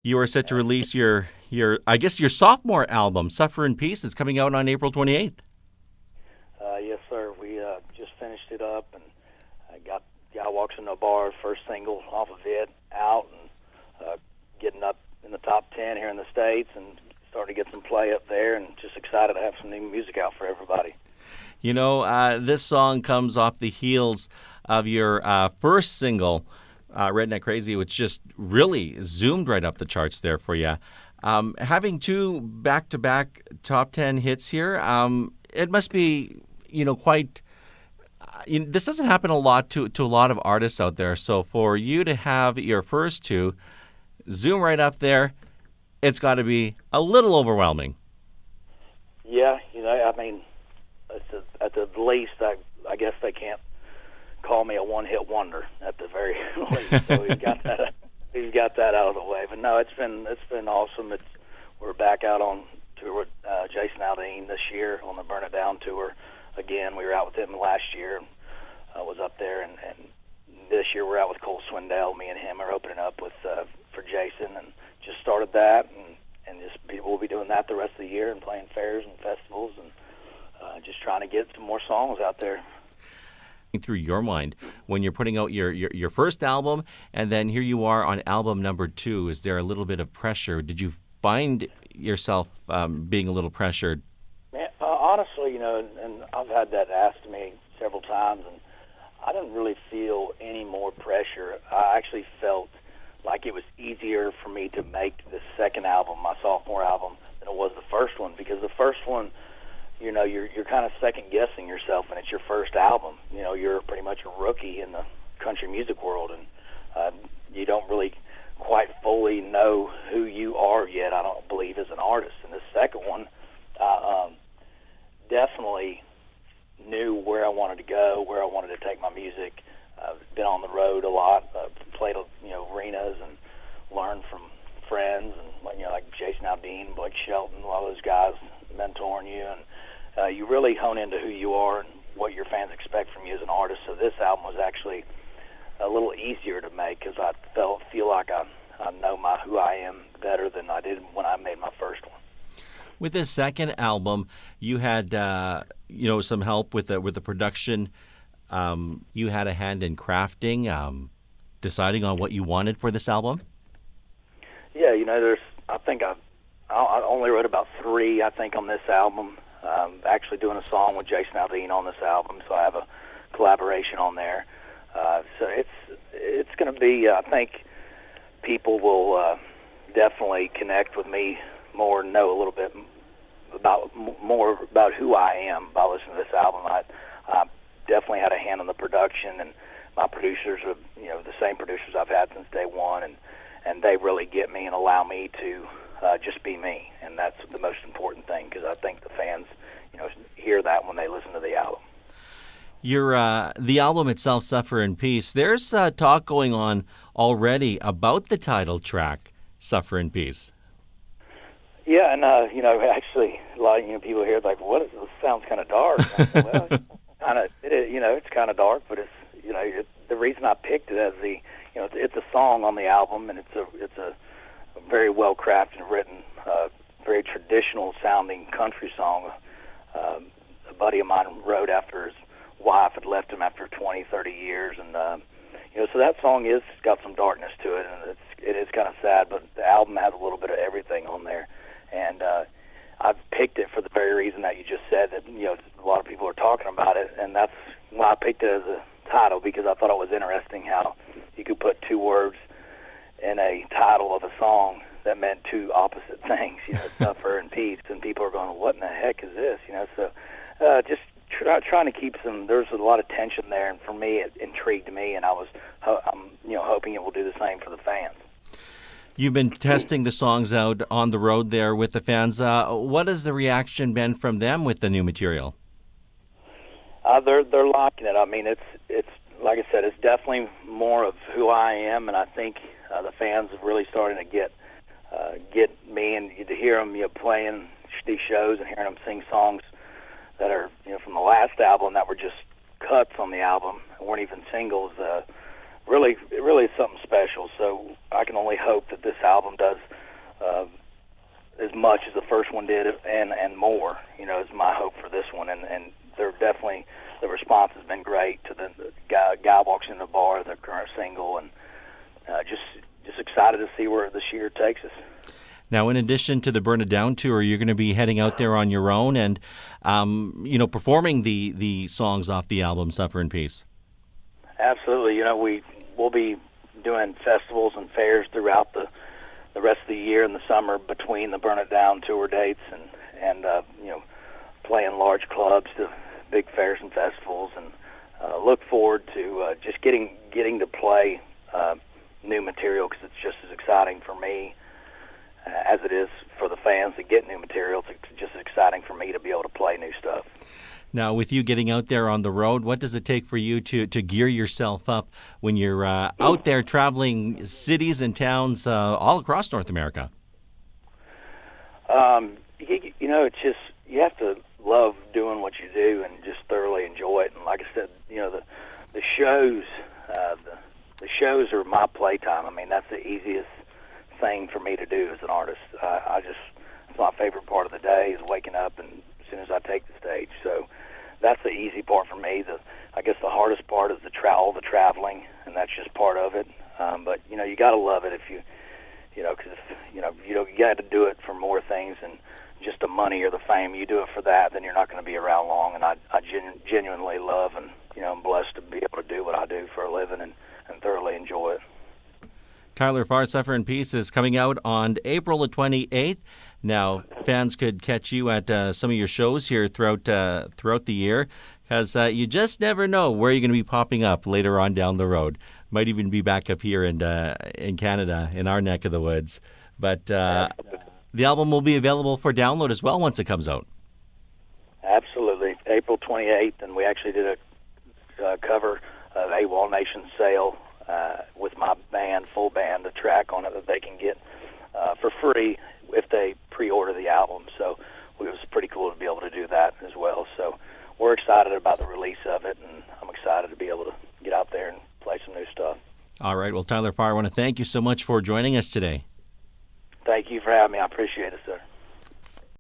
you are set to release your I guess your sophomore album, Suffer in Peace. It's coming out on April 28th. Yes, sir. We just finished it up, and I got Guy Walks in the Bar, first single off of it, out, and getting up in the top 10 here in the States, and starting to get some play up there, and just excited to have some new music out for everybody. You know, this song comes off the heels of your first single, Redneck Crazy, which just really zoomed right up the charts there for you. Having two back-to-back top 10 hits here, it must be, quite... this doesn't happen a lot to a lot of artists out there. So for you to have your first two zoom right up there, it's got to be a little overwhelming. Yeah, I mean, at the least, I guess they can't call me a one-hit wonder at the very least. So we've got that out of the way. But no, it's been awesome. We're back out on tour with Jason Aldean this year on the Burn It Down tour. Again, we were out with him last year. Was up there, and this year we're out with Cole Swindell. Me and him are opening up with for Jason, and just started that, and just we'll be doing that the rest of the year and playing fairs and festivals, and just trying to get some more songs out there. Through your mind when you're putting out your first album, and then here you are on album number 2, is there a little bit of pressure? Did you find yourself being a little pressured? Man, honestly, and I've had that asked to me several times, and I didn't really feel any more pressure. I actually felt like it was easier for me to make the second album, my sophomore album, than it was the first one, because the first one, you're kind of second guessing yourself, and it's your first album. You're pretty much a rookie in the country music world, and you don't really quite fully know who you are yet, I don't believe, as an artist. And the second one, definitely knew where I wanted to go, where I wanted to take my music. I've been on the road a lot, played arenas, and learned from friends, and like Jason Aldean, Blake Shelton, a lot of those guys mentoring you, and you really hone into who you are and what your fans expect from you as an artist. So this album was actually a little easier to make because I feel like I know who I am better than I did when I made my first one. With this second album, you had some help with the production. You had a hand in crafting, deciding on what you wanted for this album. Yeah, I think I only wrote about 3, I think, on this album. Actually doing a song with Jason Aldean on this album, so I have a collaboration on there. So it's going to be, I think people will definitely connect with me more and know a little bit more about who I am by listening to this album. I definitely had a hand in the production, and my producers are the same producers I've had since day one, and they really get me and allow me to just be me, and that's the most important thing, because I think the fans hear that when they listen to the album. The album itself, Suffer in Peace, there's talk going on already about the title track, Suffer in Peace. Yeah, and actually, a lot of people hear like, "What is this? Sounds kind of dark." And I said, well, it's kind of dark, but it's the reason I picked it as it's a song on the album, and it's a very well crafted and written, very traditional sounding country song. A buddy of mine wrote after his wife had left him after 20, 30 years, and so that song is got some darkness to it, and it is kind of sad. But the album has a little bit of everything on there. And I've picked it for the very reason that you just said, that a lot of people are talking about it, and that's why I picked it as a title, because I thought it was interesting how you could put 2 words in a title of a song that meant 2 opposite things, suffer and peace, and people are going, what in the heck is this? So just trying to keep there's a lot of tension there, and for me it intrigued me, and I'm hoping it will do the same for the fans. You've been testing the songs out on the road there with the fans. What has the reaction been from them with the new material? They're liking it. I mean, it's like I said, it's definitely more of who I am, and I think the fans are really starting to get me, and to hear them playing these shows and hearing them sing songs that are from the last album that were just cuts on the album, weren't even singles. Really is something special. So I can only hope that this album does as much as the first one did, and more. Is my hope for this one, and they're definitely, the response has been great. To the guy walks in the bar, the current single, and just excited to see where this year takes us. Now, in addition to the Burn It Down tour, you're going to be heading out there on your own and, performing the songs off the album Suffer in Peace. Absolutely. We'll be doing festivals and fairs throughout the rest of the year and the summer between the Burn It Down tour dates and playing large clubs to big fairs and festivals, and look forward to just getting to play new material, because it's just as exciting for me as it is for the fans to get new material. It's just as exciting for me to be able to play new stuff. Now, with you getting out there on the road, what does it take for you to gear yourself up when you're out there traveling cities and towns all across North America? It's just, you have to love doing what you do and just thoroughly enjoy it. And like I said, the shows, the shows are my playtime. I mean, that's the easiest thing for me to do as an artist. It's my favorite part of the day is waking up and as soon as I take the stage. So that's the easy part for me. I guess the hardest part is the traveling, and that's just part of it. But you got to love it because you got to do it for more things than just the money or the fame. You do it for that, then you're not going to be around long. And I genuinely love, and I'm blessed to be able to do what I do for a living and thoroughly enjoy it. Tyler Farr, Suffer in Peace is coming out on April the 28th. Now, fans could catch you at some of your shows here throughout the year, because you just never know where you're going to be popping up later on down the road. Might even be back up here in Canada, in our neck of the woods. But the album will be available for download as well once it comes out. Absolutely. April 28th, and we actually did a cover of AWOL Nation Sale with my band, full band, a track on it that they can get for free if they pre-order the album. So it was pretty cool to be able to do that as well. So we're excited about the release of it, and I'm excited to be able to get out there and play some new stuff. All right. Well, Tyler Farr, I want to thank you so much for joining us today. Thank you for having me. I appreciate it.